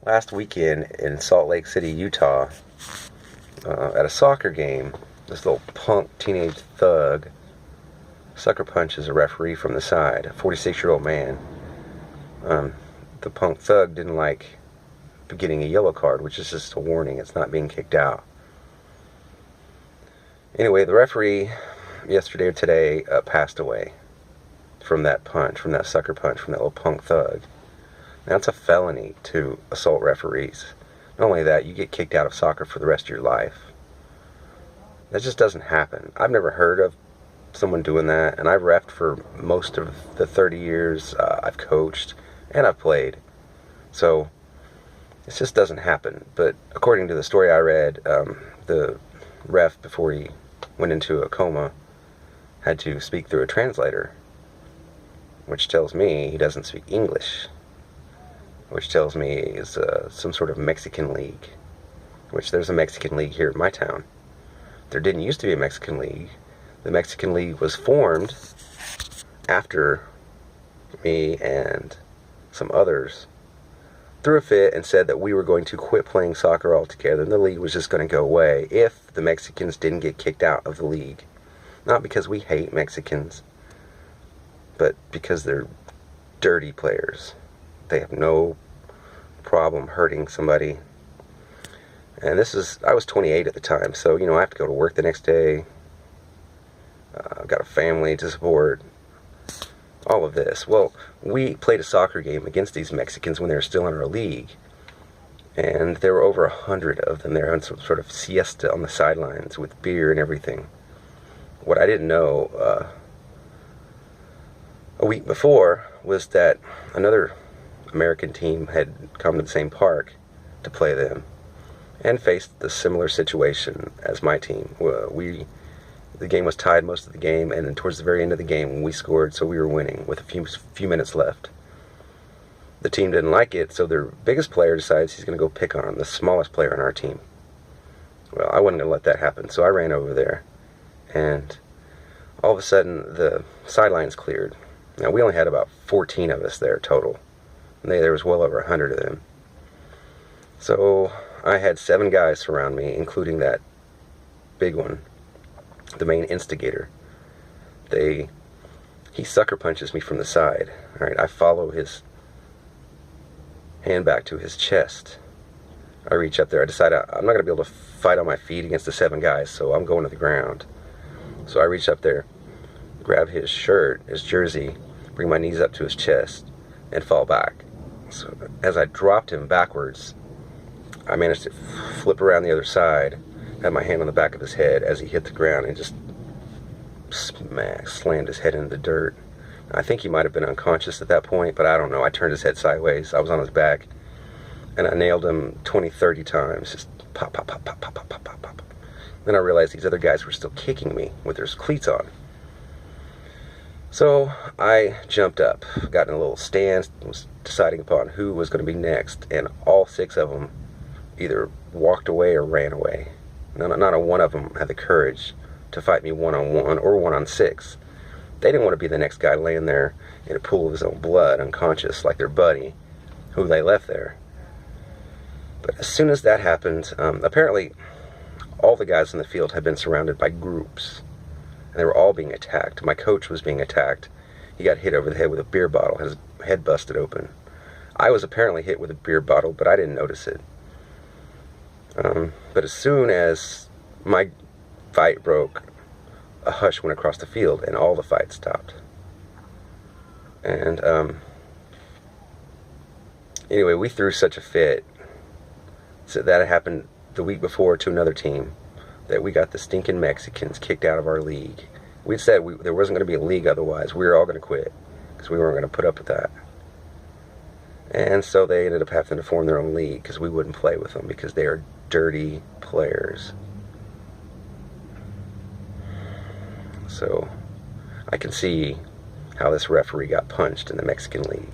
Last weekend in Salt Lake City, Utah, at a soccer game, this little punk teenage thug sucker punches a referee from the side, a 46-year-old man. The punk thug didn't like getting a yellow card, which is just a warning. It's not being kicked out. Anyway, the referee yesterday or today passed away from that punch, from that sucker punch, from that little punk thug. Now, it's a felony to assault referees. Not only that, you get kicked out of soccer for the rest of your life. That just doesn't happen. I've never heard of someone doing that, and I've reffed for most of the 30 years I've coached, and I've played. So, it just doesn't happen. But according to the story I read, the ref, before he went into a coma, had to speak through a translator, which tells me he doesn't speak English, which tells me is some sort of Mexican league, which there's a Mexican league here in my town. There didn't used to be a Mexican league. The Mexican league was formed after me and some others threw a fit and said that we were going to quit playing soccer altogether, and the league was just going to go away if the Mexicans didn't get kicked out of the league. Not because we hate Mexicans, but because they're dirty players. They have no problem hurting somebody. And I was 28 at the time, so, I have to go to work the next day. I've got a family to support. All of this. Well, we played a soccer game against these Mexicans when they were still in our league. And there were over 100 of them there on some sort of siesta on the sidelines with beer and everything. What I didn't know a week before was that another American team had come to the same park to play them and faced the similar situation as my team. The game was tied most of the game, and then towards the very end of the game, we scored, so we were winning with a few minutes left. The team didn't like it, so their biggest player decides he's going to go pick on the smallest player on our team. Well, I wasn't going to let that happen, so I ran over there, and all of a sudden, the sidelines cleared. Now, we only had about 14 of us there total. There was well over 100 of them. So I had 7 guys surround me, including that big one, the main instigator. He sucker punches me from the side. All right, I follow his hand back to his chest. I reach up there. I decide I'm not going to be able to fight on my feet against the 7 guys, so I'm going to the ground. So I reach up there, grab his shirt, his jersey, bring my knees up to his chest, and fall back. So as I dropped him backwards, I managed to flip around the other side, had my hand on the back of his head as he hit the ground, and just slammed his head into the dirt. I think he might have been unconscious at that point, but I don't know. I turned his head sideways. I was on his back, and I nailed him 20, 30 times. Just pop, pop, pop, pop, pop, pop, pop, pop, pop. Then I realized these other guys were still kicking me with their cleats on. So I jumped up, got in a little stance, was deciding upon who was going to be next, and all 6 of them either walked away or ran away. Not a one of them had the courage to fight me one-on-1 or 1-on-6. They didn't want to be the next guy laying there in a pool of his own blood, unconscious, like their buddy, who they left there. But as soon as that happened, apparently all the guys in the field had been surrounded by groups, and they were all being attacked. My coach was being attacked. He got hit over the head with a beer bottle, his head busted open. I was apparently hit with a beer bottle, but I didn't notice it. But as soon as my fight broke, a hush went across the field, and all the fights stopped. And anyway, we threw such a fit. So that happened the week before to another team, that we got the stinking Mexicans kicked out of our league. We said there wasn't going to be a league otherwise. We were all going to quit because we weren't going to put up with that. And so they ended up having to form their own league because we wouldn't play with them because they are dirty players. So I can see how this referee got punched in the Mexican league.